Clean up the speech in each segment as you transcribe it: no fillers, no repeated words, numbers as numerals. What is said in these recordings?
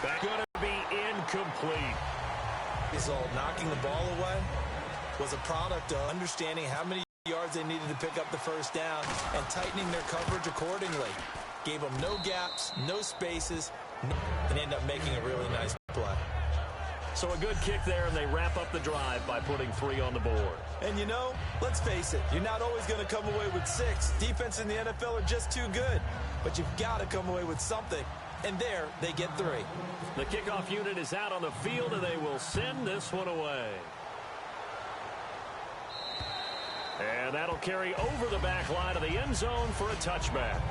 Going to be incomplete. Result, knocking the ball away, was a product of understanding how many yards they needed to pick up the first down and tightening their coverage accordingly. Gave them no gaps, no spaces, and ended up making a really nice play. So a good kick there, and they wrap up the drive by putting 3 on the board. And you know, let's face it, you're not always going to come away with 6. Defense in the NFL are just too good. But you've got to come away with something. And there, they get 3. The kickoff unit is out on the field, and they will send this one away. And that'll carry over the back line of the end zone for a touchback.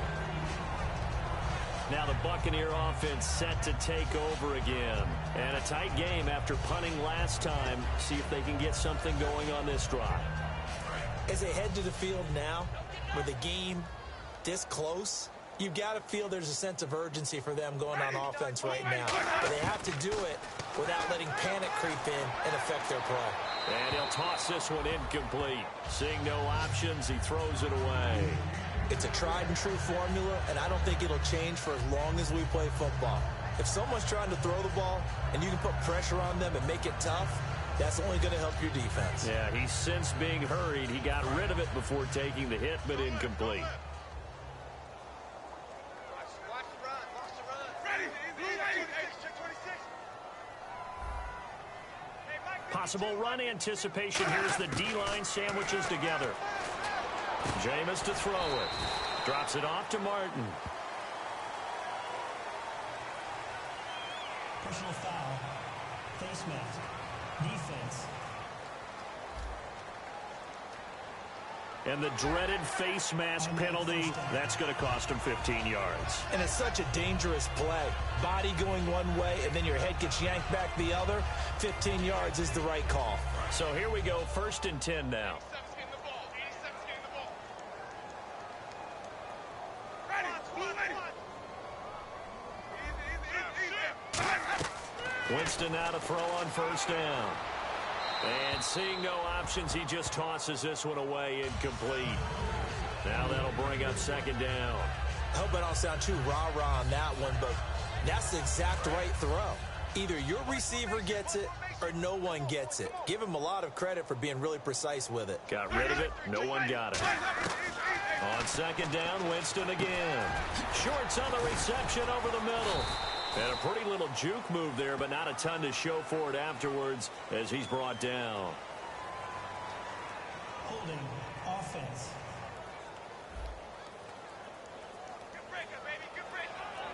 Now the Buccaneer offense set to take over again. And a tight game after punting last time. See if they can get something going on this drive. As they head to the field now, with the game this close, you've got to feel there's a sense of urgency for them going on offense right now. But they have to do it without letting panic creep in and affect their play. And he'll toss this one incomplete. Seeing no options, he throws it away. It's a tried-and-true formula, and I don't think it'll change for as long as we play football. If someone's trying to throw the ball and you can put pressure on them and make it tough, that's only going to help your defense. Yeah, he's since being hurried. He got rid of it before taking the hit, but incomplete. Possible run anticipation. Here's the D-line sandwiches together. Jameis to throw it. Drops it off to Martin. Personal foul. Face mask. Defense. And the dreaded face mask penalty, that's going to cost him 15 yards. And it's such a dangerous play. Body going one way, and then your head gets yanked back the other. 15 yards is the right call. So here we go, 1st and 10 now. Winston now to throw on 1st down. And seeing no options, he just tosses this one away incomplete. Now that'll bring up 2nd down. I hope I don't sound too rah-rah on that one, but that's the exact right throw. Either your receiver gets it or no one gets it. Give him a lot of credit for being really precise with it. Got rid of it. No one got it. On 2nd down, Winston again. Shorts on the reception over the middle. And a pretty little juke move there, but not a ton to show for it afterwards as he's brought down. Holding offense. Good break, baby. Good break.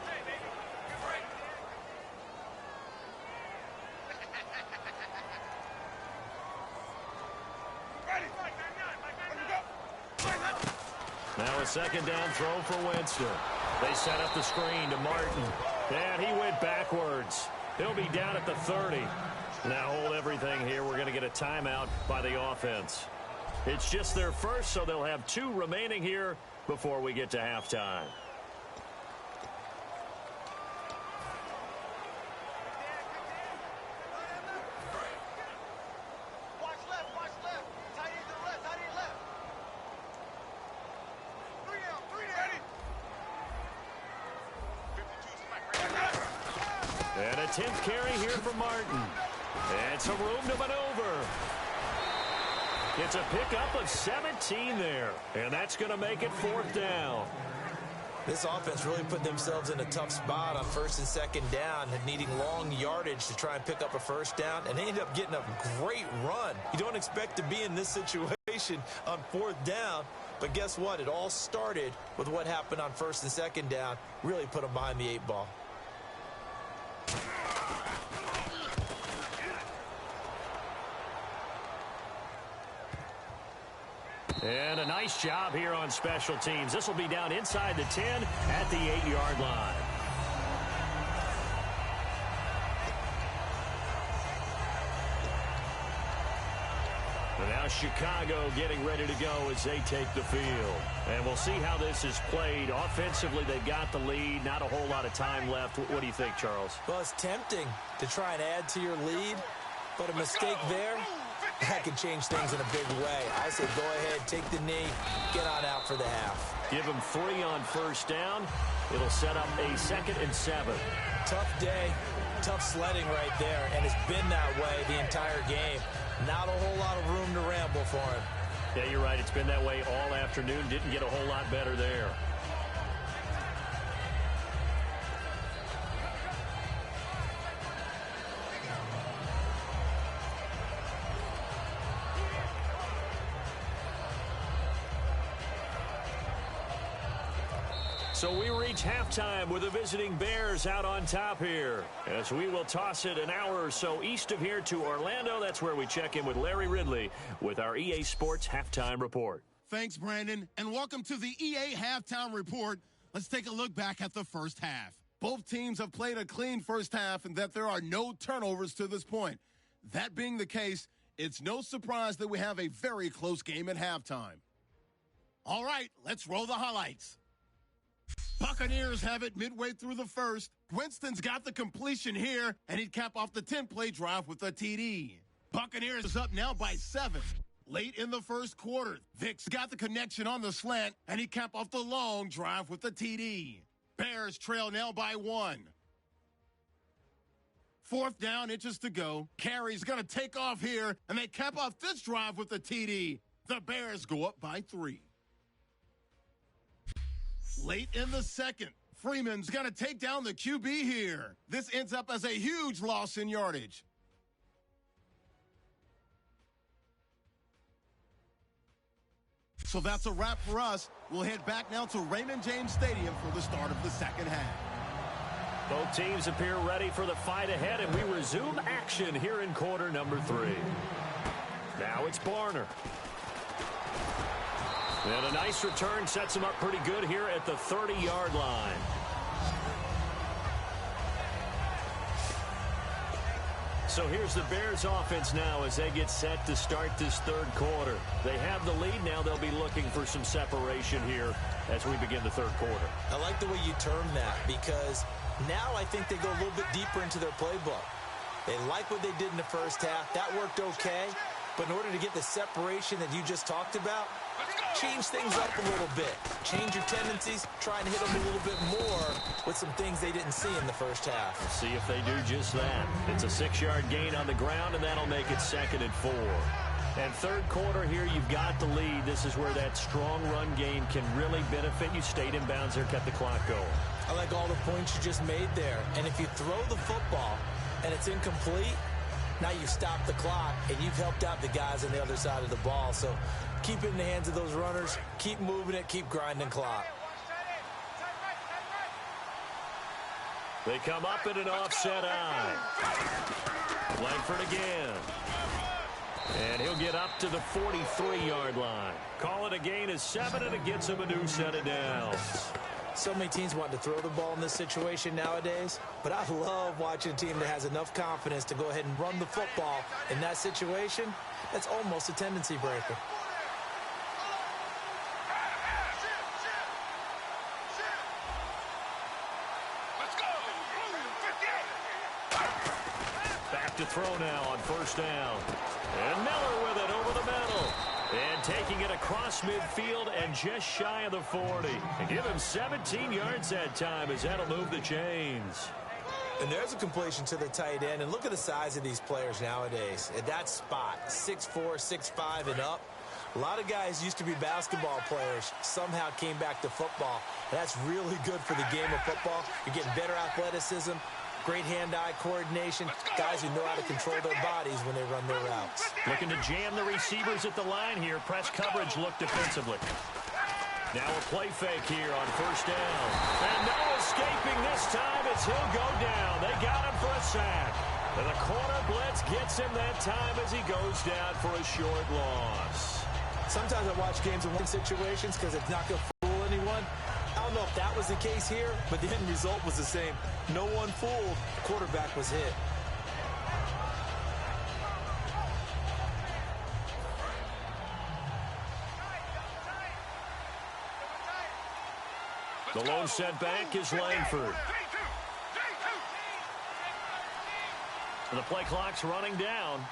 Hey, baby. Good break. Ready. Now a 2nd down throw for Winston. They set up the screen to Martin. And he went backwards. He'll be down at the 30. Now hold everything here. We're going to get a timeout by the offense. It's just their first, so they'll have 2 remaining here before we get to halftime. Watch left. Tight end to the left. Tight end left. 3 down. Ready. And a 10th carry here for Martin. And some room to maneuver. It's a pickup of 17 there. And that's going to make it 4th down. This offense really put themselves in a tough spot on 1st and 2nd down and needing long yardage to try and pick up a 1st down. And they ended up getting a great run. You don't expect to be in this situation on 4th down. But guess what? It all started with what happened on 1st and 2nd down. Really put them behind the 8 ball. And a nice job here on special teams. This will be down inside the 10 at the 8-yard line. And now Chicago getting ready to go as they take the field. And we'll see how this is played. Offensively, they've got the lead. Not a whole lot of time left. What do you think, Charles? Well, it's tempting to try and add to your lead, but a mistake there that could change things in a big way. I say go ahead, take the knee, get on out for the half. Give him 3 on first down. It'll set up a 2nd and 7. Tough day, tough sledding right there, and it's been that way the entire game. Not a whole lot of room to ramble for him. Yeah, you're right. It's been that way all afternoon. Didn't get a whole lot better there. So we reach halftime with the visiting Bears out on top here, as we will toss it an hour or so east of here to Orlando. That's where we check in with Larry Ridley with our EA Sports Halftime Report. Thanks, Brandon, and welcome to the EA Halftime Report. Let's take a look back at the first half. Both teams have played a clean first half and that there are no turnovers to this point. That being the case, it's no surprise that we have a very close game at halftime. All right, let's roll the highlights. Buccaneers have it midway through the first. Winston's got the completion here, and he'd cap off the 10-play drive with a TD. Buccaneers is up now by 7. Late in the first quarter, Vic's got the connection on the slant, and he cap off the long drive with the TD. Bears trail now by 1. 4th down, inches to go. Carey's going to take off here, and they cap off this drive with the TD. The Bears go up by 3. Late in the second, Freeman's going to take down the QB here. This ends up as a huge loss in yardage. So that's a wrap for us. We'll head back now to Raymond James Stadium for the start of the second half. Both teams appear ready for the fight ahead, and we resume action here in quarter number 3. Now it's Barner. And a nice return sets him up pretty good here at the 30-yard line. So here's the Bears offense now as they get set to start this third quarter. They have the lead. Now they'll be looking for some separation here as we begin the third quarter. I like the way you term that because now I think they go a little bit deeper into their playbook. They like what they did in the first half. That worked okay. But in order to get the separation that you just talked about, change things up a little bit. Change your tendencies. Try and hit them a little bit more with some things they didn't see in the first half. See if they do just that. It's a 6-yard gain on the ground, and that'll make it 2nd and 4. And third quarter here, you've got the lead. This is where that strong run game can really benefit you. Stayed in bounds there, kept the clock going. I like all the points you just made there. And if you throw the football and it's incomplete, now you've stopped the clock, and you've helped out the guys on the other side of the ball. So keep it in the hands of those runners. Keep moving it. Keep grinding clock. They come up in an offset eye. Langford again. And he'll get up to the 43-yard line. Call it a gain of 7, and it gets him a new set of downs. So many teams want to throw the ball in this situation nowadays, but I love watching a team that has enough confidence to go ahead and run the football in that situation. That's almost a tendency breaker. Back to throw now on first down. And Miller with it over the middle. And taking it across midfield and just shy of the 40. And give him 17 yards that time as that'll move the chains. And there's a completion to the tight end. And look at the size of these players nowadays. At that spot, 6'4", 6'5", and up. A lot of guys used to be basketball players, somehow came back to football. And that's really good for the game of football. You're getting better athleticism, great hand-eye coordination, guys who know how to control their bodies when they run their routes. Looking to jam the receivers at the line here. Press coverage look defensively. Now a play fake here on first down. And no escaping this time as he'll go down. They got him for a sack. And the corner blitz gets him that time as he goes down for a short loss. Sometimes I watch games in one situations because it's not going to fool anyone. I don't know if that was the case here, but the end result was the same. No one fooled. The quarterback was hit. The lone setback is Langford. And the play clock's running down.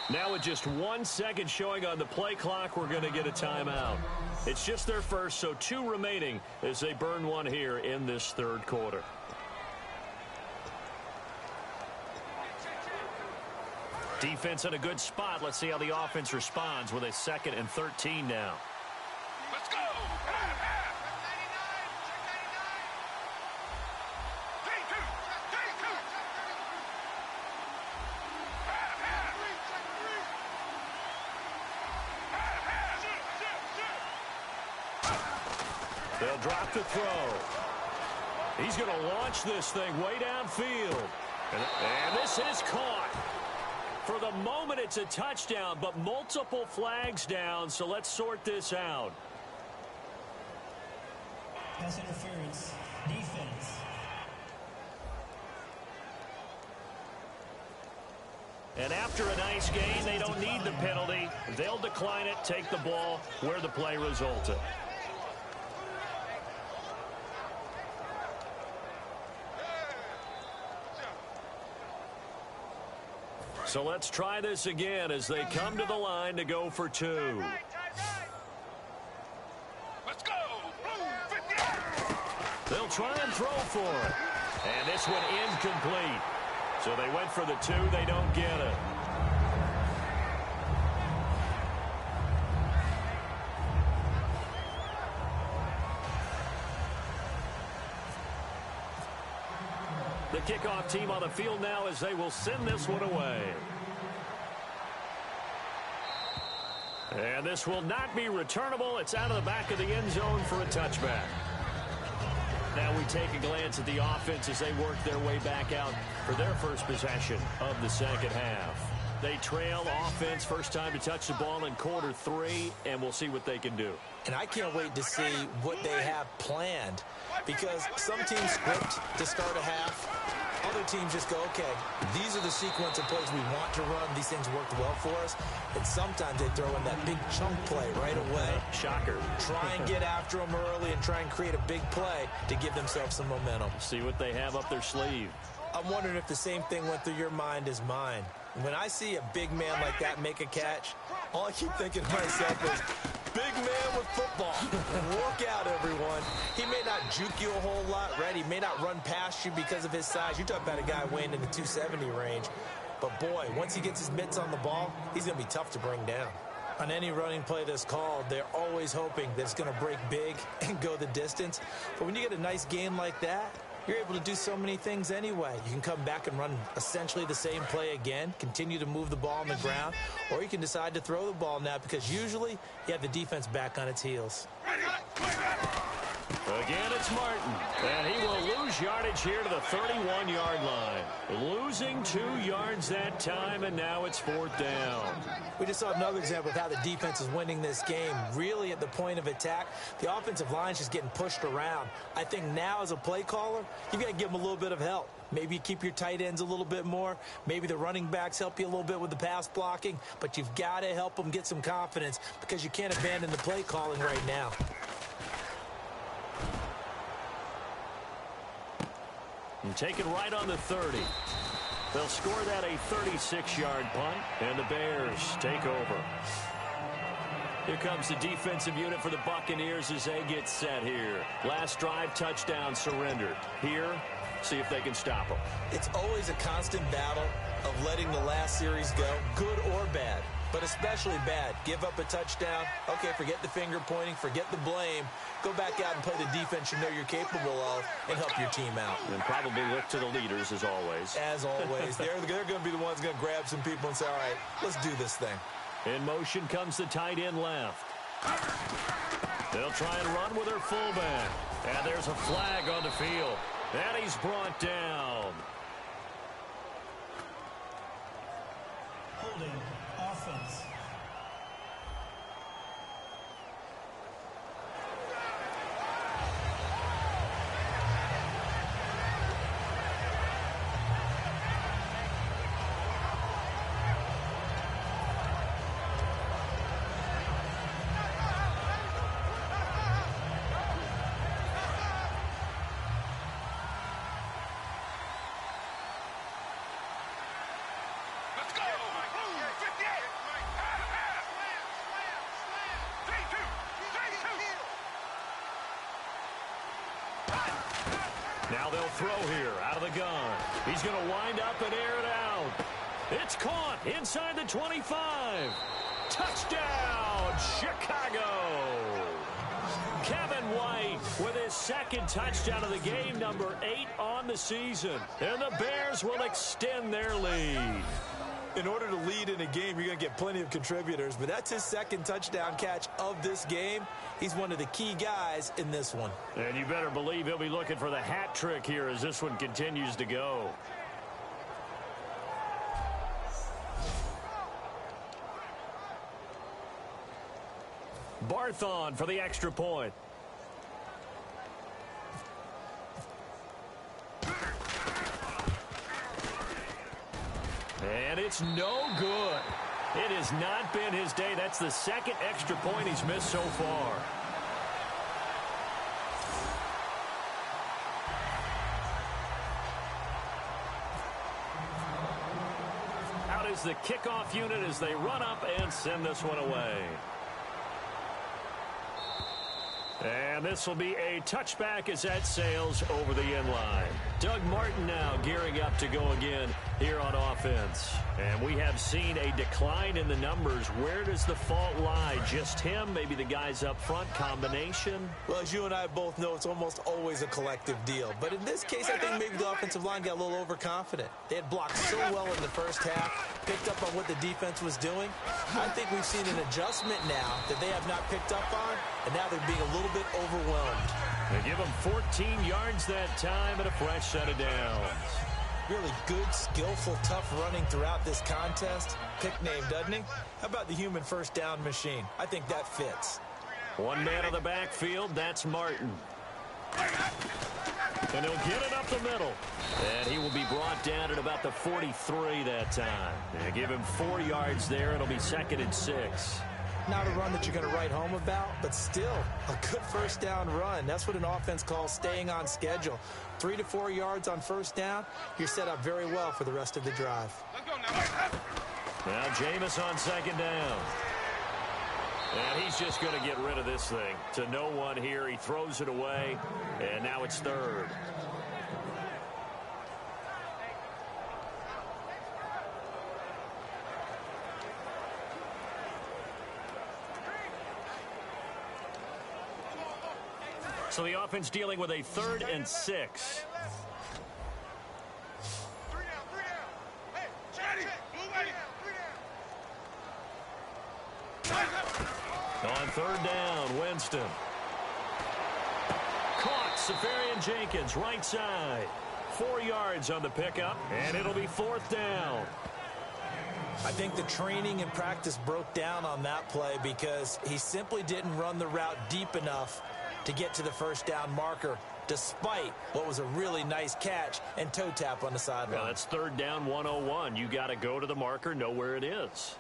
Now with just 1 second showing on the play clock, we're going to get a timeout. It's just their first, so 2 remaining as they burn one here in this third quarter. Defense in a good spot. Let's see how the offense responds with a 2nd and 13 now. Let's go! They'll drop the throw. He's going to launch this thing way downfield. And this is caught. For the moment, it's a touchdown, but multiple flags down, so let's sort this out. Pass interference. Defense. And after a nice gain, they don't need the penalty. They'll decline it, take the ball where the play resulted. So let's try this again as they come to the line to go for 2. Let's go! They'll try and throw for it. And this one incomplete. So they went for the 2. They don't get it. The kickoff team on the field now as they will send this one away. And this will not be returnable. It's out of the back of the end zone for a touchback. Now we take a glance at the offense as they work their way back out for their first possession of the second half. They trail offense, first time to touch the ball in quarter 3, and we'll see what they can do. And I can't wait to see what they have planned, because some teams script to start a half. Other teams just go, okay, these are the sequence of plays we want to run. These things worked well for us. And sometimes they throw in that big chunk play right away. Shocker. Try and get after them early and try and create a big play to give themselves some momentum. See what they have up their sleeve. I'm wondering if the same thing went through your mind as mine. When I see a big man like that make a catch, all I keep thinking to myself is, big man with football. Look out, everyone. He may not juke you a whole lot, right? He may not run past you because of his size. You talk about a guy weighing in the 270 range. But, boy, once he gets his mitts on the ball, he's going to be tough to bring down. On any running play that's called, they're always hoping that it's going to break big and go the distance. But when you get a nice gain like that, you're able to do so many things anyway. You can come back and run essentially the same play again, continue to move the ball on the ground, or you can decide to throw the ball now because usually you have the defense back on its heels. Again, it's Martin, and he will lose yardage here to the 31-yard line. Losing 2 yards that time, and now it's 4th down. We just saw another example of how the defense is winning this game. Really at the point of attack, the offensive line is just getting pushed around. I think now as a play caller, you've got to give them a little bit of help. Maybe you keep your tight ends a little bit more. Maybe the running backs help you a little bit with the pass blocking. But you've got to help them get some confidence because you can't abandon the play calling right now. And taken right on the 30. They'll score that a 36-yard punt, and the Bears take over. Here comes the defensive unit for the Buccaneers as they get set here. Last drive, touchdown surrendered. Here, see if they can stop them. It's always a constant battle of letting the last series go, good or bad, but especially bad. Give up a touchdown. Okay, forget the finger pointing, forget the blame. Go back out and play the defense you know you're capable of and help your team out. And probably look to the leaders as always. As always. They're going to be the ones going to grab some people and say, all right, let's do this thing. In motion comes the tight end left. They'll try and run with their fullback. And there's a flag on the field. And he's brought down. Holding. Offense. Let's go! 58! Now they'll throw here out of the gun. He's going to wind up and air it out. It's caught inside the 25. Touchdown, Chicago. Kevin White with his second touchdown of the game, number 8 on the season. And the Bears will extend their lead. In order to lead in a game, you're going to get plenty of contributors, but that's his second touchdown catch of this game. He's one of the key guys in this one. And you better believe he'll be looking for the hat trick here as this one continues to go. Barthon for the extra point. And it's no good. It has not been his day. That's the second extra point he's missed so far. Out is the kickoff unit as they run up and send this one away. And this will be a touchback as that sails over the end line. Doug Martin now gearing up to go again here on offense. And we have seen a decline in the numbers. Where does the fault lie? Just him? Maybe the guys up front? Combination? Well, as you and I both know, it's almost always a collective deal. But in this case, I think maybe the offensive line got a little overconfident. They had blocked so well in the first half, picked up on what the defense was doing. I think we've seen an adjustment now that they have not picked up on, and now they're being a little bit overwhelmed. They give him 14 yards that time and a fresh set of downs. Really good, skillful, tough running throughout this contest. Pick name, doesn't he? How about the human first down machine? I think that fits. One man on the backfield, that's Martin. And he'll get it up the middle. And he will be brought down at about the 43 that time. They give him 4 yards there. It'll be 2nd and 6. Not a run that you're going to write home about, but still a good first down run. That's what an offense calls staying on schedule. 3 to 4 yards on first down, you're set up very well for the rest of the drive. Now Jameis on 2nd down. And he's just going to get rid of this thing. To no one here. He throws it away, and now it's 3rd. So the offense dealing with a 3rd and 6. On 3rd down, Winston. Caught, Safarian-Jenkins, right side. 4 yards on the pickup, and it'll be 4th down. I think the training and practice broke down on that play because he simply didn't run the route deep enough to get to the first down marker, despite what was a really nice catch and toe tap on the sideline. Well, that's 3rd down 101. You got to go to the marker, know where it is.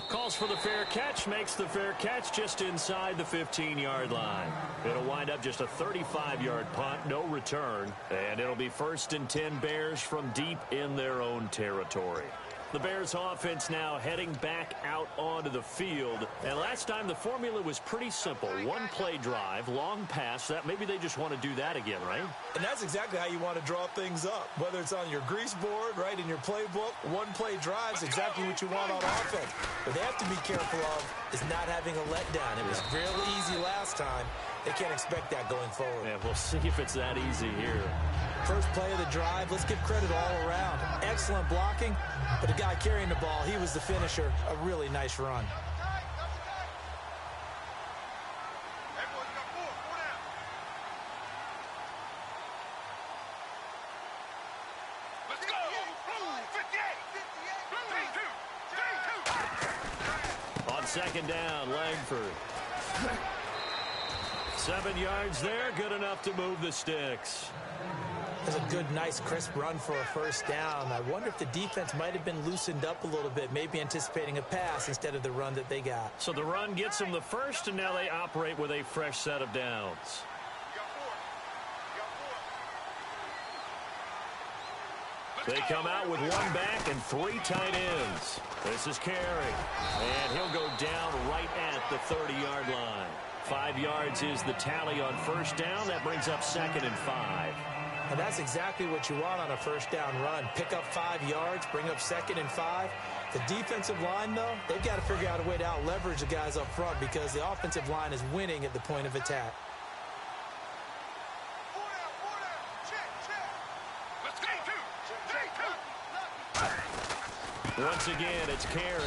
Calls for the fair catch, makes the fair catch just inside the 15-yard line. It'll wind up just a 35-yard punt, no return, and it'll be 1st and 10 Bears from deep in their own territory. The Bears offense now heading back out onto the field. And last time the formula was pretty simple. 1-play drive, long pass. That maybe they just want to do that again, right? And that's exactly how you want to draw things up. Whether it's on your grease board, right, in your playbook, 1-play drive's exactly what you want on offense. What they have to be careful of is not having a letdown. It was really easy last time. They can't expect that going forward. Yeah, we'll see if it's that easy here. First play of the drive, let's give credit all around. Excellent blocking, but the guy carrying the ball, he was the finisher. A really nice run. Let's go! 58! On 2nd down, Langford. 7 yards there, good enough to move the sticks. That's a good, nice, crisp run for a first down. I wonder if the defense might have been loosened up a little bit, maybe anticipating a pass instead of the run that they got. So the run gets them the first, and now they operate with a fresh set of downs. They come out with one back and three tight ends. This is Carey. And he'll go down right at the 30-yard line. 5 yards is the tally on first down. That brings up 2nd and 5. And that's exactly what you want on a first down run. Pick up 5 yards, bring up 2nd and 5. The defensive line, though, they've got to figure out a way to out-leverage the guys up front because the offensive line is winning at the point of attack. Once again, it's Carey.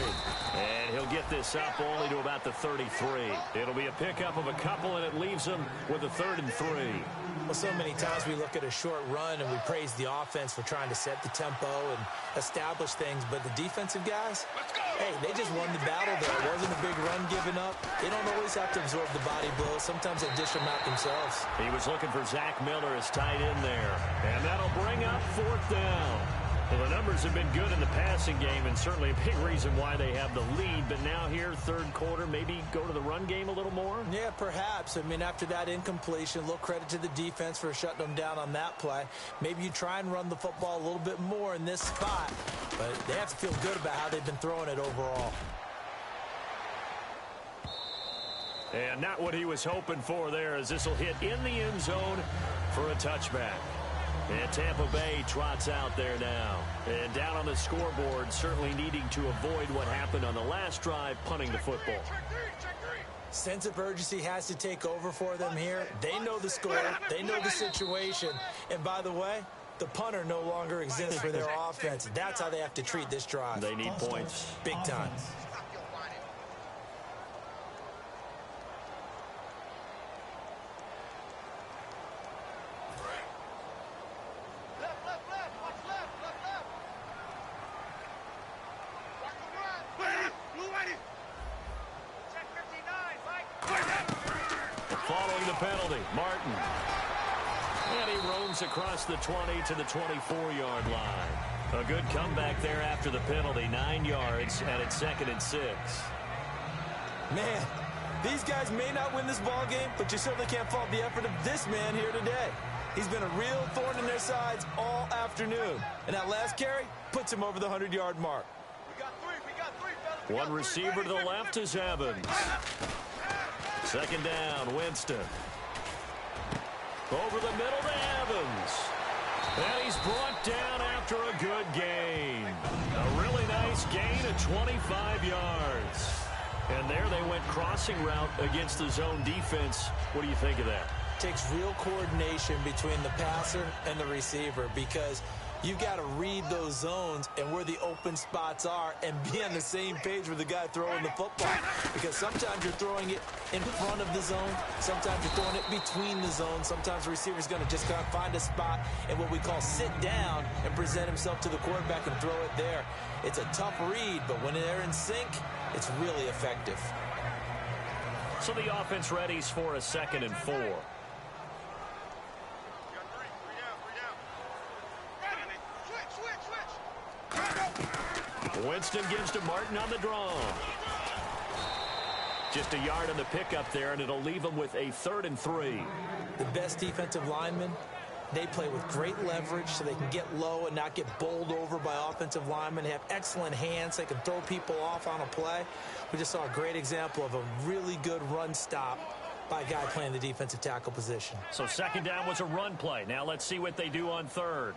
And he'll get this up only to about the 33. It'll be a pickup of a couple, and it leaves him with a 3rd and 3. Well, so many times we look at a short run and we praise the offense for trying to set the tempo and establish things. But the defensive guys, hey, they just won the battle there. It wasn't a big run given up. They don't always have to absorb the body blows. Sometimes they dish them out themselves. He was looking for Zach Miller as tight end there. And that'll bring up 4th down. Well, the numbers have been good in the passing game and certainly a big reason why they have the lead. But now here, 3rd quarter, maybe go to the run game a little more? Yeah, perhaps. I mean, after that incompletion, a little credit to the defense for shutting them down on that play. Maybe you try and run the football a little bit more in this spot. But they have to feel good about how they've been throwing it overall. And not what he was hoping for there, as this will hit in the end zone for a touchback. And Tampa Bay trots out there now. And down on the scoreboard, certainly needing to avoid what happened on the last drive, punting the football. Sense of urgency has to take over for them here. They know the score. They know the situation. And by the way, the punter no longer exists for their offense. That's how they have to treat this drive. They need points. Big time. Following the penalty, Martin. And he roams across the 20 to the 24-yard line. A good comeback there after the penalty, 9 yards, and it's 2nd and 6. Man, these guys may not win this ball game, but you certainly can't fault the effort of this man here today. He's been a real thorn in their sides all afternoon. And that last carry puts him over the 100-yard mark. One receiver to the left is Evans. 2nd down, Winston. Over the middle to Evans. And he's brought down after a good gain. A really nice gain of 25 yards. And there they went crossing route against the zone defense. What do you think of that? Takes real coordination between the passer and the receiver because you've got to read those zones and where the open spots are and be on the same page with the guy throwing the football. Because sometimes you're throwing it in front of the zone. Sometimes you're throwing it between the zones. Sometimes the receiver's going to just kind of find a spot and what we call sit down and present himself to the quarterback and throw it there. It's a tough read, but when they're in sync, it's really effective. So the offense readies for a 2nd and 4. Winston gives to Martin on the draw. Just a yard on the pickup there, and it'll leave him with a 3rd and 3. The best defensive linemen, they play with great leverage so they can get low and not get bowled over by offensive linemen. They have excellent hands. They can throw people off on a play. We just saw a great example of a really good run stop by a guy playing the defensive tackle position. So 2nd down was a run play. Now let's see what they do on 3rd.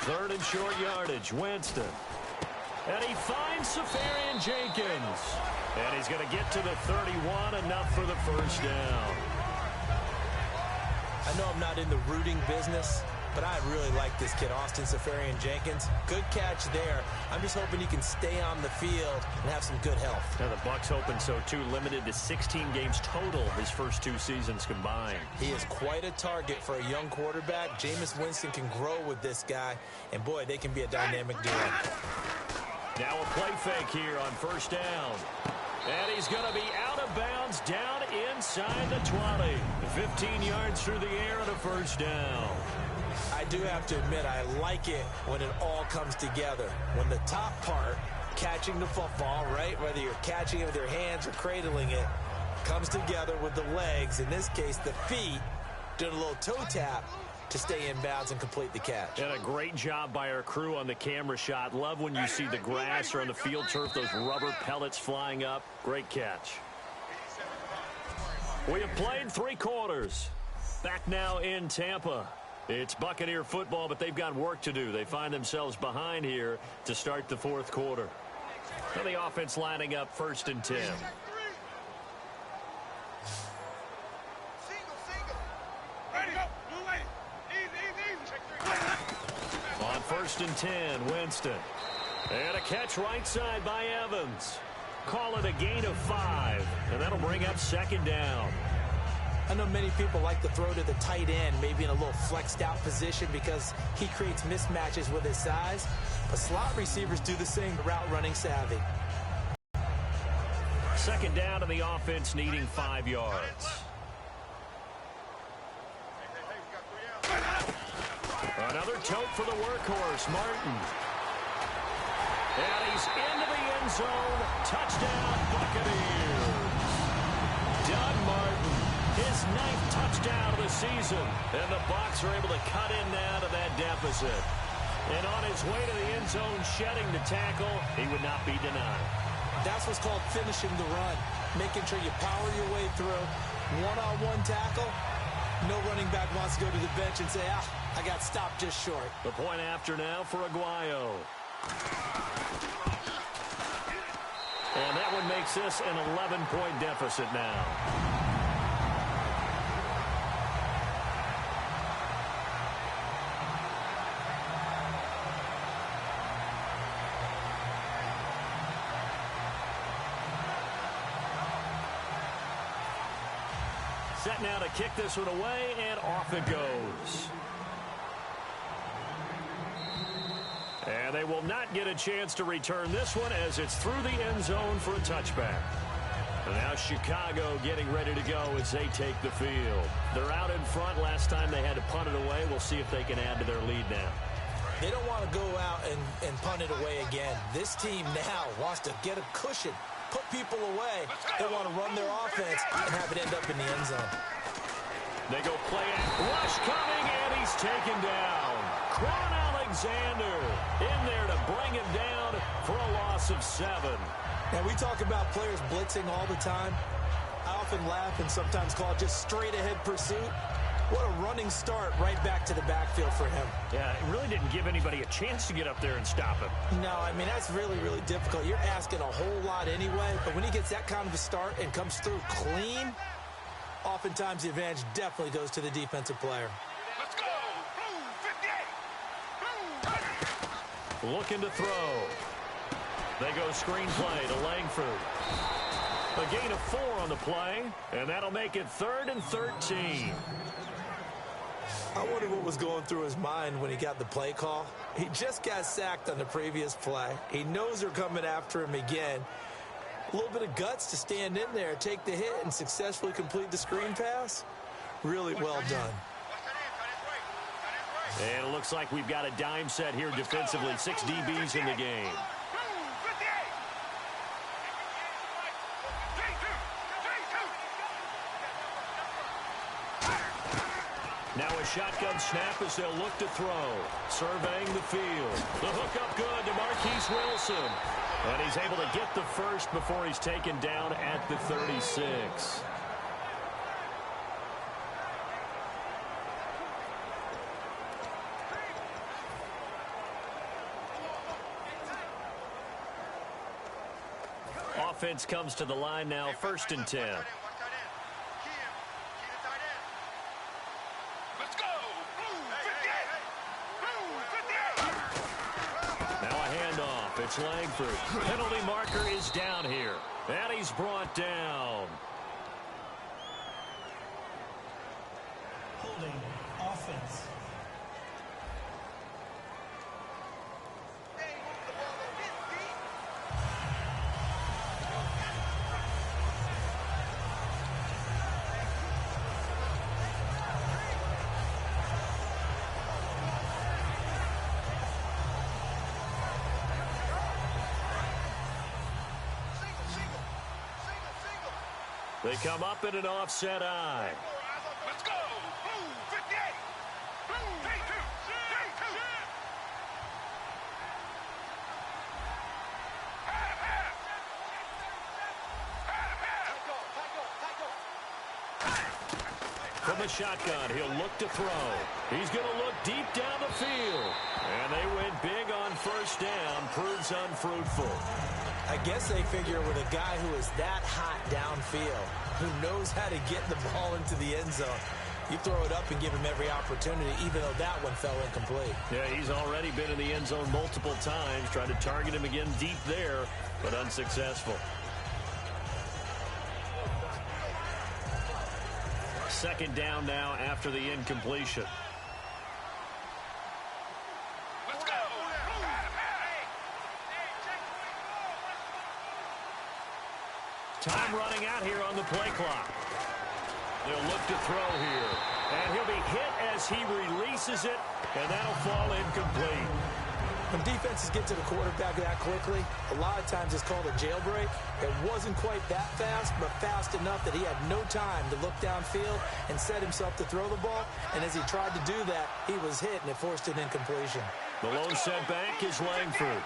3rd and short yardage, Winston. And he finds Safarian Jenkins. And he's going to get to the 31, enough for the 1st down. I know I'm not in the rooting business, but I really like this kid, Austin Safarian Jenkins. Good catch there. I'm just hoping he can stay on the field and have some good health. Now the Bucs hoping so too. Limited to 16 games total his first 2 seasons combined. He is quite a target for a young quarterback. Jameis Winston can grow with this guy, and boy, they can be a dynamic duo. Now a play fake here on 1st down. And he's going to be out of bounds down inside the 20. 15 yards through the air and a 1st down. I do have to admit, I like it when it all comes together. When the top part, catching the football, right, whether you're catching it with your hands or cradling it, comes together with the legs, in this case the feet, doing a little toe tap to stay in bounds and complete the catch. And a great job by our crew on the camera shot. Love when you see the grass or on the field turf, those rubber pellets flying up. Great catch. We have played 3 quarters. Back now in Tampa. It's Buccaneer football, but they've got work to do. They find themselves behind here to start the 4th quarter. So the offense lining up 1st and 10. On 1st and 10, Winston. And a catch right side by Evans. Call it a gain of 5, and that'll bring up 2nd down. I know many people like to throw to the tight end, maybe in a little flexed out position because he creates mismatches with his size. But slot receivers do the same, route running savvy. 2nd down and the offense needing 5 yards. Another tote for the workhorse, Martin. And he's into the end zone. Touchdown, Buccaneers. Doug Martin, his 9th touchdown of the season. And the Bucs are able to cut in now to that deficit. And on his way to the end zone, shedding the tackle, he would not be denied. That's what's called finishing the run. Making sure you power your way through. One-on-one tackle. No running back wants to go to the bench and say, I got stopped just short. The point after now for Aguayo. And that one makes this an 11-point deficit now. Set now to kick this one away, and off it goes. And they will not get a chance to return this one as it's through the end zone for a touchback. And now Chicago getting ready to go as they take the field. They're out in front. Last time they had to punt it away. We'll see if they can add to their lead now. They don't want to go out and punt it away again. This team now wants to get a cushion, put people away. They want to run their offense and have it end up in the end zone. They go play it. Rush coming, and he's taken down. Quan Alexander in there to bring him down for a loss of 7. Now, we talk about players blitzing all the time. I often laugh and sometimes call it just straight-ahead pursuit. What a running start right back to the backfield for him. Yeah, it really didn't give anybody a chance to get up there and stop him. No, I mean, that's really, really difficult. You're asking a whole lot anyway, but when he gets that kind of a start and comes through clean, oftentimes the advantage definitely goes to the defensive player. Let's go! Blue 58! Blue! Looking to throw. They go screenplay to Langford. A gain of 4 on the play, and that'll make it 3rd and 13. I wonder what was going through his mind when he got the play call. He just got sacked on the previous play. He knows they're coming after him again. A little bit of guts to stand in there, take the hit, and successfully complete the screen pass. Really well done. And it looks like we've got a dime set here defensively. 6 DBs in the game. Now a shotgun snap as they'll look to throw. Surveying the field. The hook up good to Marquise Wilson. And he's able to get the first before he's taken down at the 36. Offense comes to the line now, 1st and 10. It's Langford. Penalty marker is down here. And he's brought down. Holding offense. They come up in an offset eye. Let's go! Blue From the shotgun, he'll look to throw. He's going to look deep down the field. And they went big on first down. Proves unfruitful. I guess they figure with a guy who is that hot downfield, who knows how to get the ball into the end zone, you throw it up and give him every opportunity, even though that one fell incomplete. Yeah, he's already been in the end zone multiple times. Tried to target him again deep there, but unsuccessful. Second down now after the incompletion. Let's go. Time running out here on the play clock. They'll look to throw here. And he'll be hit as he releases it, and that'll fall incomplete. When defenses get to the quarterback that quickly, a lot of times it's called a jailbreak. It wasn't quite that fast, but fast enough that he had no time to look downfield and set himself to throw the ball. And as he tried to do that, he was hit, and it forced an incompletion. The lone setback is Langford.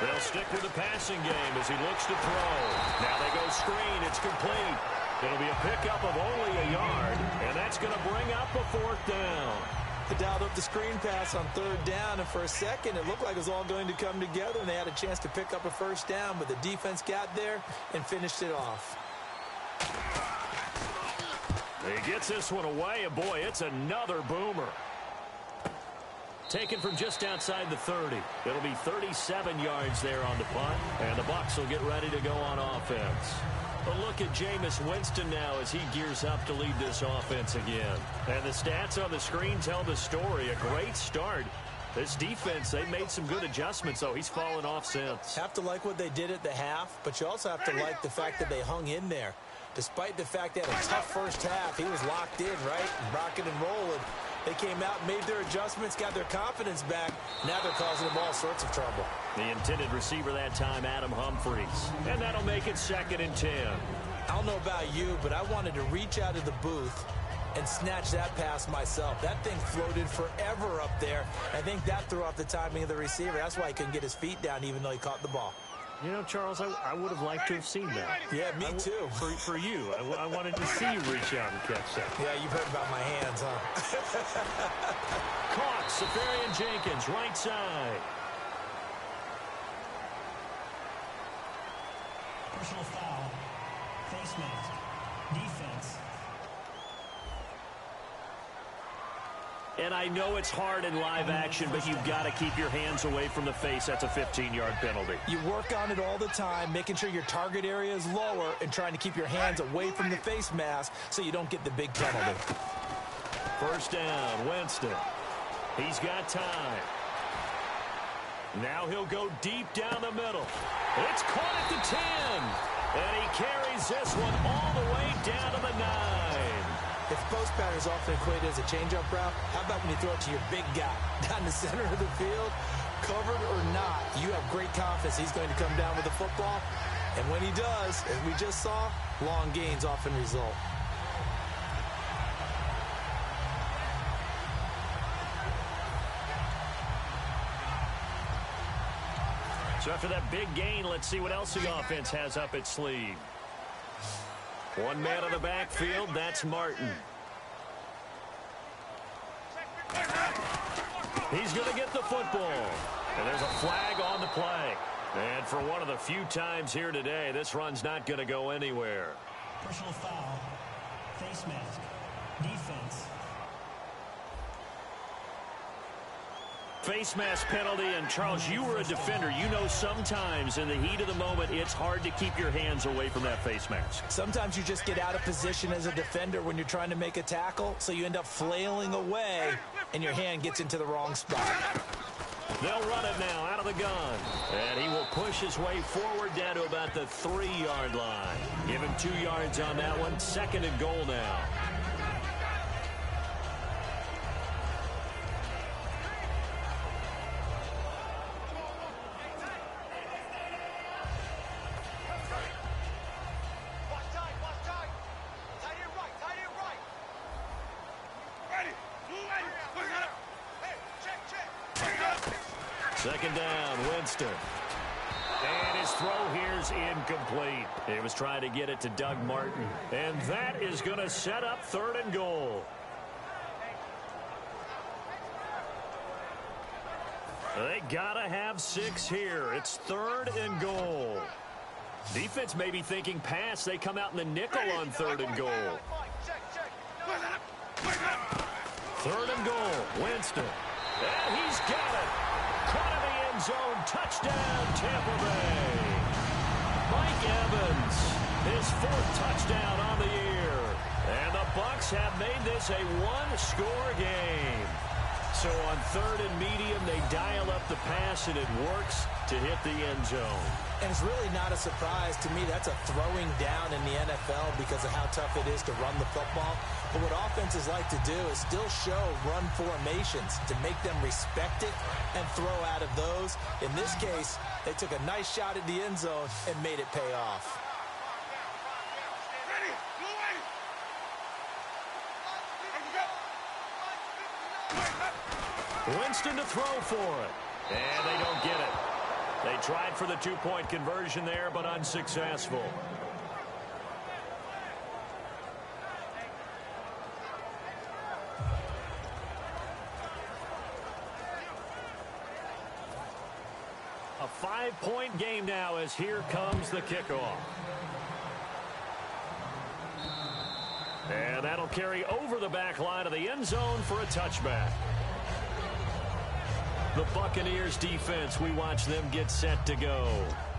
They'll stick with the passing game as he looks to throw. Now they go screen. It's complete. It'll be a pickup of only a yard, and that's going to bring up a fourth down. They dialed up the screen pass on third down, and for a second, it looked like it was all going to come together, and they had a chance to pick up a first down, but the defense got there and finished it off. He gets this one away, and boy, it's another boomer. Taken from just outside the 30. It'll be 37 yards there on the punt, and the Bucs will get ready to go on offense. A look at Jameis Winston now as he gears up to lead this offense again. And the stats on the screen tell the story. A great start. This defense, they made some good adjustments, though. He's fallen off since. Have to like what they did at the half, but you also have to like the fact that they hung in there. Despite the fact they had a tough first half, he was locked in, right? Rocking and rolling. They came out, made their adjustments, got their confidence back. Now they're causing them all sorts of trouble. The intended receiver that time, Adam Humphries. And that'll make it 2nd and 10. I don't know about you, but I wanted to reach out of the booth and snatch that pass myself. That thing floated forever up there. I think that threw off the timing of the receiver. That's why he couldn't get his feet down even though he caught the ball. You know, Charles, I would have liked to have seen that. Yeah, me too. For you. I wanted to see you reach out and catch that. Yeah, you've heard about my hands, huh? Caught. Safarian Jenkins, right side. Personal foul. Face mask. Defense. And I know it's hard in live action, but you've got to keep your hands away from the face. That's a 15-yard penalty. You work on it all the time, making sure your target area is lower and trying to keep your hands away from the face mask so you don't get the big penalty. First down, Winston. He's got time. Now he'll go deep down the middle. It's caught at the 10. And he carries this one all the way down to the 9. If post pattern is often equated as a change-up route, how about when you throw it to your big guy down the center of the field? Covered or not, you have great confidence he's going to come down with the football. And when he does, as we just saw, long gains often result. So after that big gain, let's see what else the offense has up its sleeve. One man in the backfield, that's Martin. He's going to get the football. And there's a flag on the play. And for one of the few times here today, this run's not going to go anywhere. Personal foul. Face mask. Defense. Face mask penalty, and Charles, you were a defender. You know sometimes in the heat of the moment, it's hard to keep your hands away from that face mask. Sometimes you just get out of position as a defender when you're trying to make a tackle, so you end up flailing away, and your hand gets into the wrong spot. They'll run it now out of the gun. And he will push his way forward down to about the 3-yard line. Give him 2 yards on that one. 2nd and goal now. Second down, Winston. And his throw here's incomplete. He was trying to get it to Doug Martin. And that is going to set up 3rd and goal. They gotta have 6 here. It's 3rd and goal. Defense may be thinking pass. They come out in the nickel on 3rd and goal. 3rd and goal. Winston. And he's got it. Caught in the end zone. Touchdown, Tampa Bay. Mike Evans, his 4th touchdown on the year. And the Bucs have made this a 1-score game. So on 3rd and medium, they dial up the pass, and it works to hit the end zone. And it's really not a surprise to me. That's a throwing down in the NFL because of how tough it is to run the football. But what offenses like to do is still show run formations to make them respect it and throw out of those. In this case, they took a nice shot at the end zone and made it pay off. Winston to throw for it. And they don't get it. They tried for the 2-point conversion there, but unsuccessful. A 5-point game now as here comes the kickoff. And that'll carry over the back line of the end zone for a touchback. The Buccaneers defense, we watch them get set to go.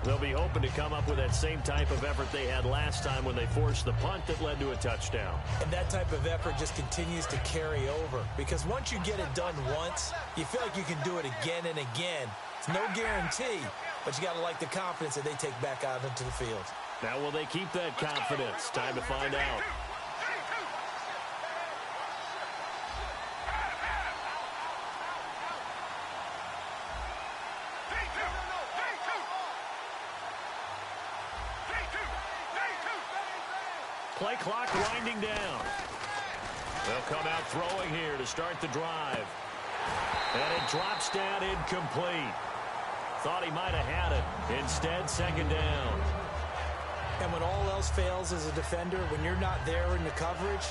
They'll be hoping to come up with that same type of effort they had last time when they forced the punt that led to a touchdown. And that type of effort just continues to carry over because once you get it done once, you feel like you can do it again and again. It's no guarantee, but you got to like the confidence that they take back out into the field. Now, will they keep that confidence? Time to find out. Play clock winding down. They'll come out throwing here to start the drive. And it drops down incomplete. Thought he might have had it. Instead, 2nd down. And when all else fails as a defender, when you're not there in the coverage,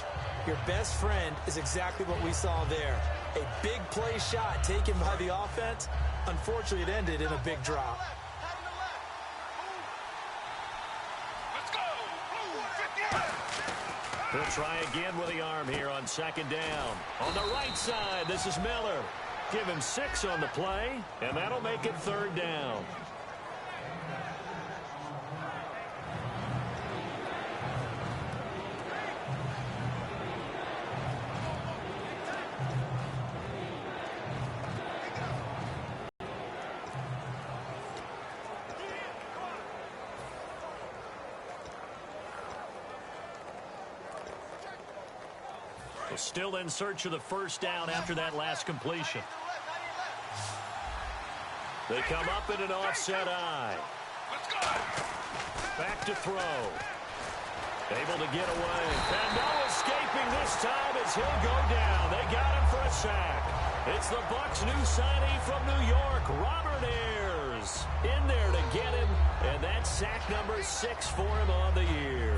your best friend is exactly what we saw there. A big play shot taken by the offense. Unfortunately, it ended in a big drop. He'll try again with the arm here on 2nd down. On the right side, this is Miller. Give him 6 on the play, and that'll make it 3rd down. Still in search of the 1st down after that last completion. They come up in an offset eye. Back to throw. Able to get away. And no escaping this time as he'll go down. They got him for a sack. It's the Bucs' new signee from New York, Robert Ayers. In there to get him. And that's sack number 6 for him on the year.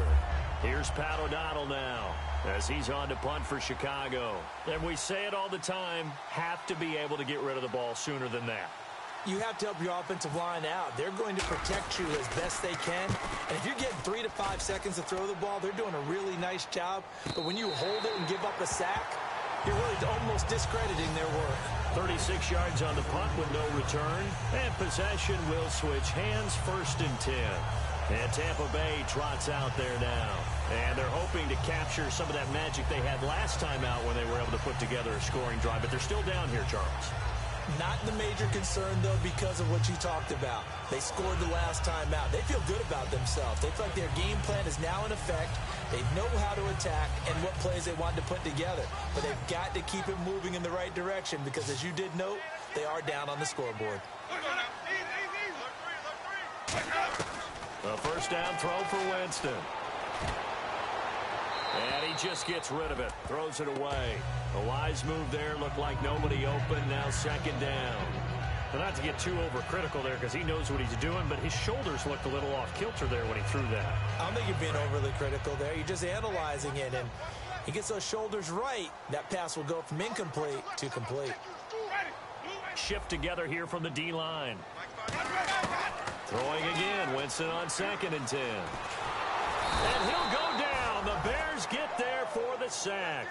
Here's Pat O'Donnell now as he's on to punt for Chicago. And we say it all the time, have to be able to get rid of the ball sooner than that. You have to help your offensive line out. They're going to protect you as best they can. And if you're getting 3 to 5 seconds to throw the ball, they're doing a really nice job. But when you hold it and give up a sack, you're really almost discrediting their work. 36 yards on the punt with no return. And possession will switch hands, 1st and 10. And Tampa Bay trots out there now. And they're hoping to capture some of that magic they had last time out when they were able to put together a scoring drive. But they're still down here, Charles. Not the major concern, though, because of what you talked about. They scored the last time out. They feel good about themselves. They feel like their game plan is now in effect. They know how to attack and what plays they want to put together. But they've got to keep it moving in the right direction because, as you did note, they are down on the scoreboard. A 1st down throw for Winston. And he just gets rid of it. Throws it away. A wise move there. Looked like nobody open. Now 2nd down. Well, not to get too overcritical there because he knows what he's doing, but his shoulders looked a little off kilter there when he threw that. I don't think you're being overly critical there. You're just analyzing it, and he gets those shoulders right. That pass will go from incomplete to complete. Shift together here from the D-line. Throwing again. Winston on 2nd and 10. And he'll go down. The Bears get there for the sack.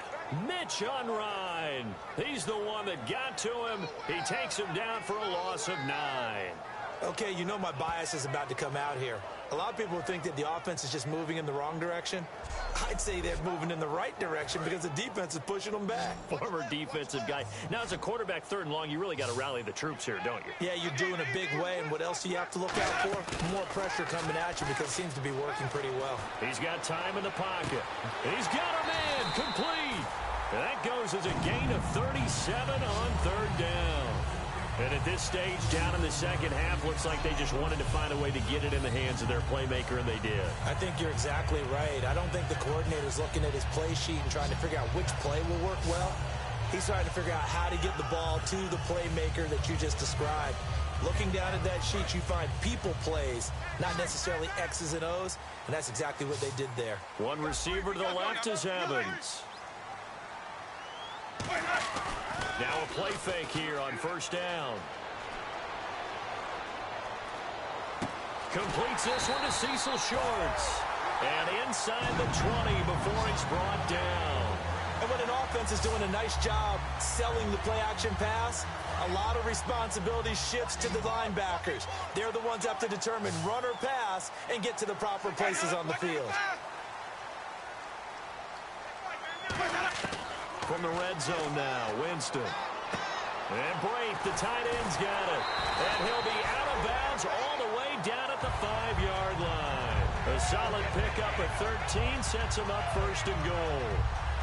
Mitch Unrein. He's the one that got to him. He takes him down for a loss of 9. Okay, you know my bias is about to come out here. A lot of people think that the offense is just moving in the wrong direction. I'd say they're moving in the right direction because the defense is pushing them back. Former defensive guy. Now, as a quarterback 3rd and long, you really got to rally the troops here, don't you? Yeah, you're doing a big way, and what else do you have to look out for? More pressure coming at you because it seems to be working pretty well. He's got time in the pocket. He's got a man complete. And that goes as a gain of 37 on 3rd down. And at this stage, down in the second half, looks like they just wanted to find a way to get it in the hands of their playmaker, and they did. I think you're exactly right. I don't think the coordinator's looking at his play sheet and trying to figure out which play will work well. He's trying to figure out how to get the ball to the playmaker that you just described. Looking down at that sheet, you find people plays, not necessarily X's and O's, and that's exactly what they did there. One receiver to the left is Evans. Now a play fake here on 1st down. Completes this one to Cecil Shorts. And inside the 20 before he's brought down. And when an offense is doing a nice job selling the play-action pass, a lot of responsibility shifts to the linebackers. They're the ones that have to determine run or pass and get to the proper places on the field. From the red zone now, Winston. And Braith, the tight end's got it. And he'll be out of bounds all the way down at the 5-yard line. A solid pickup at 13 sets him up 1st and goal.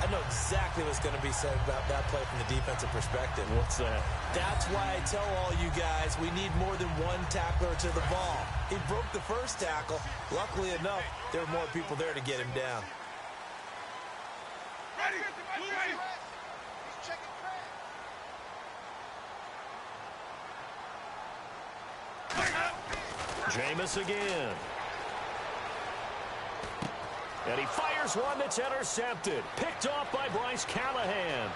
I know exactly what's going to be said about that play from the defensive perspective. What's that? That's why I tell all you guys we need more than one tackler to the ball. He broke the first tackle. Luckily enough, there were more people there to get him down. Ready. Jameis again. And he fires one that's intercepted. Picked off by Bryce Callahan.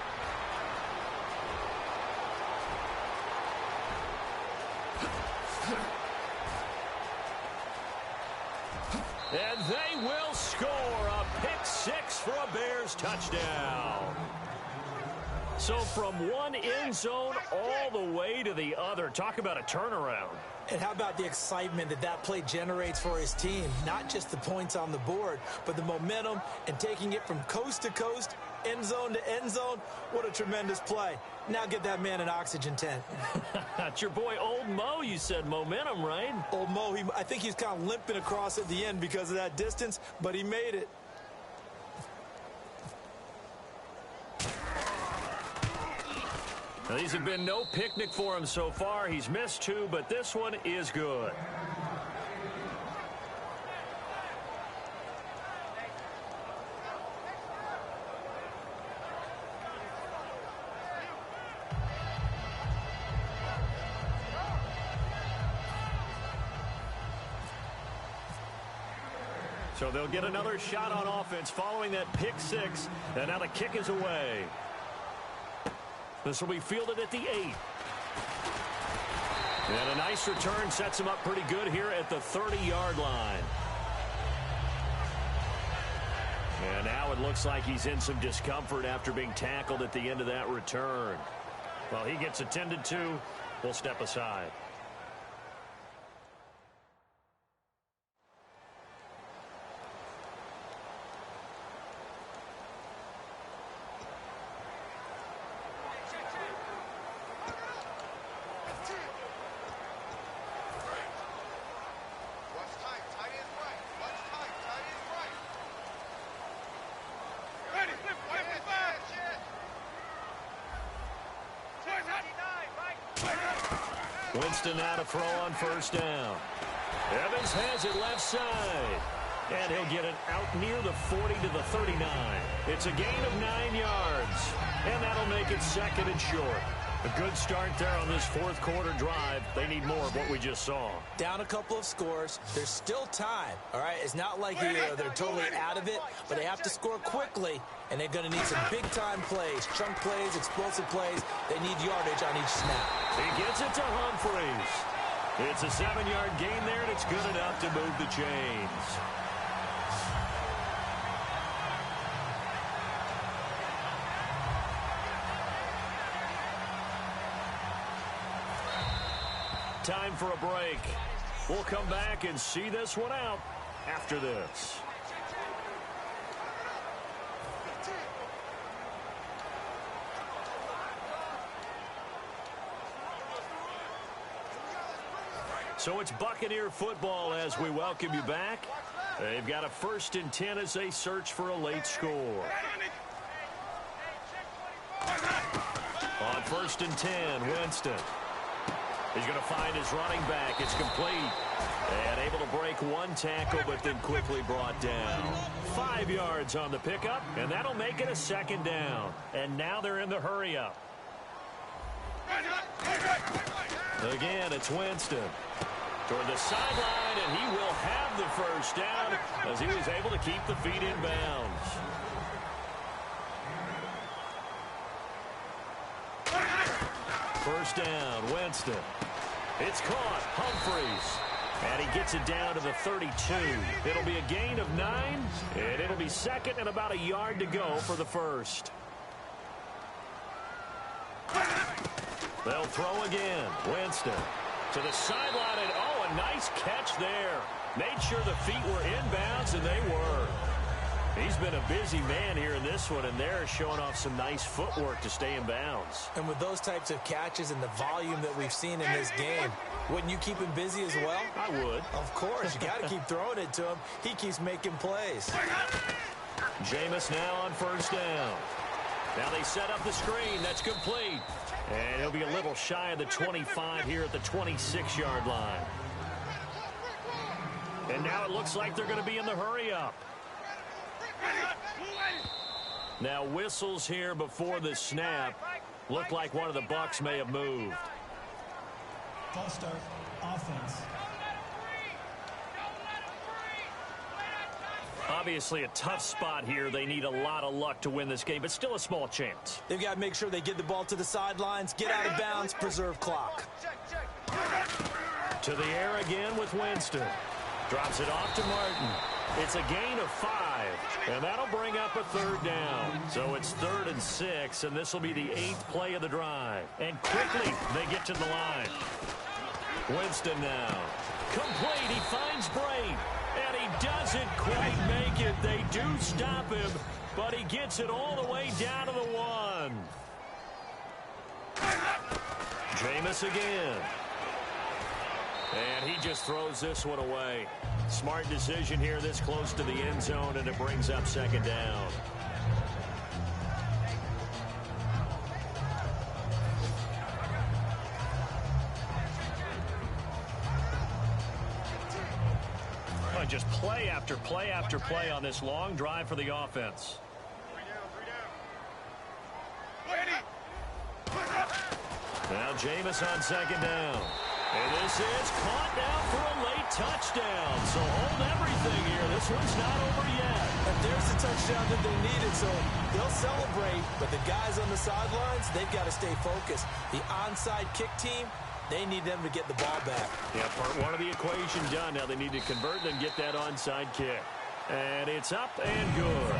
And they will score a pick 6 for a Bears touchdown. So from one end zone all the way to the other. Talk about a turnaround. And how about the excitement that play generates for his team? Not just the points on the board, but the momentum and taking it from coast to coast, end zone to end zone. What a tremendous play. Now get that man an oxygen tent. That's your boy Old Mo. You said momentum, right? Old Mo, I think he's kind of limping across at the end because of that distance, but he made it. Now, these have been no picnic for him so far. He's missed 2, but this one is good. So they'll get another shot on offense following that pick 6, and now the kick is away. This will be fielded at the 8. And a nice return sets him up pretty good here at the 30-yard line. And now it looks like he's in some discomfort after being tackled at the end of that return. Well, he gets attended to. We'll step aside. Winston now to throw on 1st down. Evans has it left side. And he'll get it out near the 40 to the 39. It's a gain of 9 yards. And that'll make it 2nd and short. A good start there on this fourth quarter drive. They need more of what we just saw. Down a couple of scores. There's still time, all right? It's not like they're totally out of it, but they have to score quickly, and they're going to need some big-time plays, chunk plays, explosive plays. They need yardage on each snap. He gets it to Humphries. It's a 7-yard gain there, and it's good enough to move the chains. Time for a break. We'll come back and see this one out after this. So it's Buccaneer football as we welcome you back. They've got a 1st and 10 as they search for a late score. On 1st and 10, Winston. He's going to find his running back. It's complete. And able to break one tackle, but then quickly brought down. 5 yards on the pickup, and that'll make it a 2nd down. And now they're in the hurry-up. Again, it's Winston. Toward the sideline, and he will have the 1st down as he was able to keep the feet in bounds. First down, Winston. It's caught, Humphries. And he gets it down to the 32. It'll be a gain of 9, and it'll be 2nd and about a yard to go for the 1st. They'll throw again. Winston to the sideline, and oh, a nice catch there. Made sure the feet were inbounds, and they were. He's been a busy man here in this one, and they're showing off some nice footwork to stay in bounds. And with those types of catches and the volume that we've seen in this game, wouldn't you keep him busy as well? I would. Of course. You got to keep throwing it to him. He keeps making plays. Jameis now on 1st down. Now they set up the screen. That's complete. And he'll be a little shy of the 25 here at the 26-yard line. And now it looks like they're going to be in the hurry-up. Now whistles here before the snap. Looked like one of the Bucs may have moved. False start, offense. Obviously a tough spot here. They need a lot of luck to win this game, but still a small chance. They've got to make sure they get the ball to the sidelines, get out of bounds, preserve clock. To the air again with Winston. Drops it off to Martin. It's a gain of 5, and that'll bring up a 3rd down. So it's 3rd and 6, and this will be the 8th play of the drive. And quickly, they get to the line. Winston now. Complete. He finds Bray, and he doesn't quite make it. They do stop him, but he gets it all the way down to the 1. Jameis again. And he just throws this one away. Smart decision here this close to the end zone, and it brings up 2nd down. Oh, just play after play after play on this long drive for the offense. 3 down. Now Jameis on 2nd down. And this is caught down for a late touchdown. So hold everything here. This one's not over yet. And there's the touchdown that they needed, so they'll celebrate. But the guys on the sidelines, they've got to stay focused. The onside kick team, they need them to get the ball back. Yeah, part 1 of the equation done. Now they need to convert and get that onside kick. And it's up and good.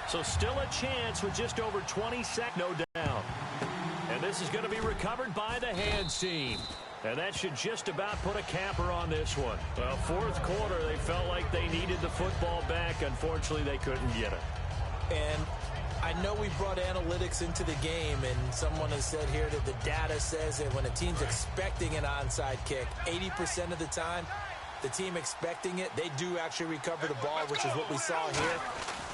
So still a chance with just over 20 seconds, no doubt. And this is going to be recovered by the hands team. And that should just about put a capper on this one. Well, 4th quarter, they felt like they needed the football back. Unfortunately, they couldn't get it. And I know we brought analytics into the game, and someone has said here that the data says that when a team's expecting an onside kick, 80% of the time, the team expecting it, they do actually recover the ball, which is what we saw here.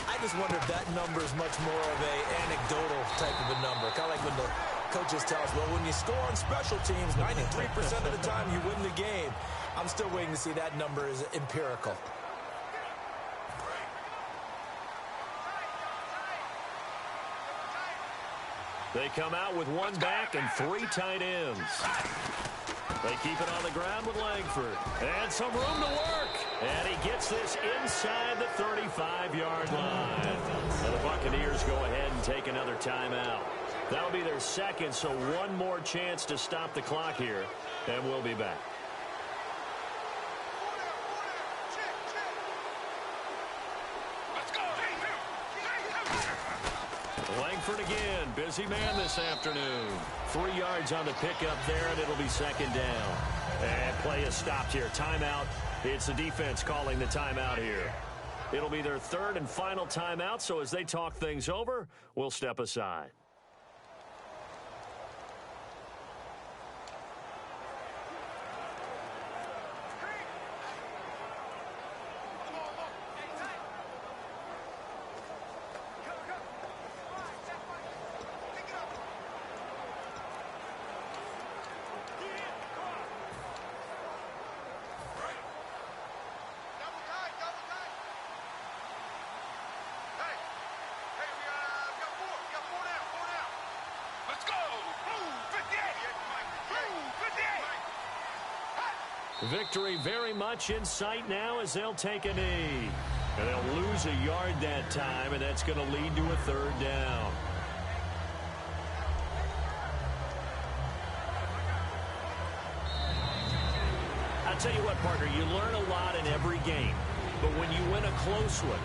I just wonder if that number is much more of a anecdotal type of a number. Kind of like when the coaches tell us, well, when you score on special teams, 93% of the time you win the game. I'm still waiting to see that number is empirical. They come out with one back and 3 tight ends. They keep it on the ground with Langford. And some room to work. And he gets this inside the 35-yard line. And the Buccaneers go ahead and take another timeout. That'll be their second, so one more chance to stop the clock here. And we'll be back. Langford again, busy man this afternoon. 3 yards on the pickup there, and it'll be second down. And play is stopped here. Timeout. It's the defense calling the timeout here. It'll be their third and final timeout, so as they talk things over, we'll step aside. Victory very much in sight now as they'll take a knee. And they'll lose a yard that time, and that's going to lead to a third down. I'll tell you what, partner, you learn a lot in every game. But when you win a close one,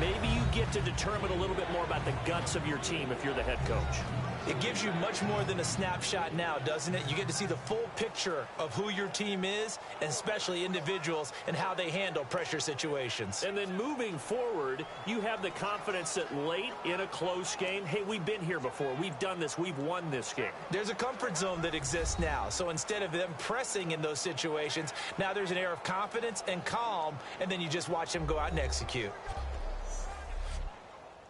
maybe you get to determine a little bit more about the guts of your team if you're the head coach. It gives you much more than a snapshot now, doesn't it? You get to see the full picture of who your team is, and especially individuals, and how they handle pressure situations. And then moving forward, you have the confidence that late in a close game, hey, we've been here before. We've done this. We've won this game. There's a comfort zone that exists now. So instead of them pressing in those situations, now there's an air of confidence and calm, and then you just watch them go out and execute.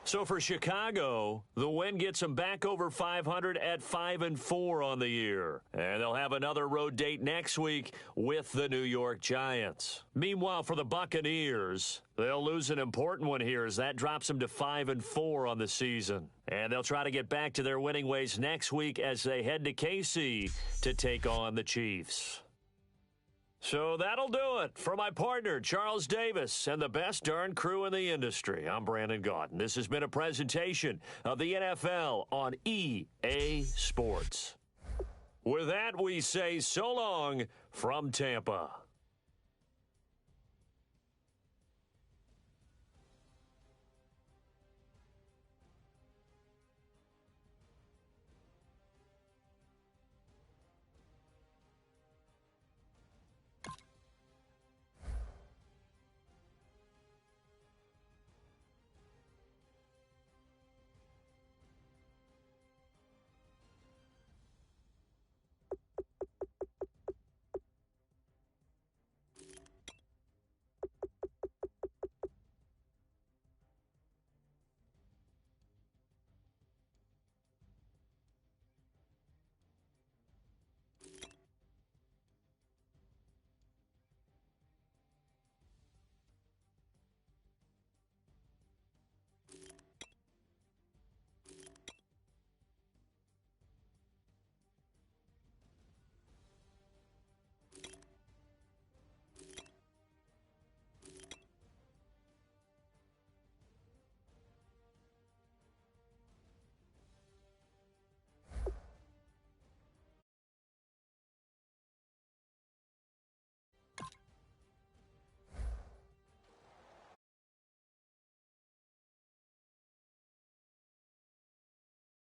So for Chicago, the win gets them back over 500 at 5-4 on the year. And they'll have another road date next week with the New York Giants. Meanwhile, for the Buccaneers, they'll lose an important one here as that drops them to 5-4 on the season. And they'll try to get back to their winning ways next week as they head to KC to take on the Chiefs. So that'll do it for my partner, Charles Davis, and the best darn crew in the industry. I'm Brandon Gaudin. This has been a presentation of the NFL on EA Sports. With that, we say so long from Tampa.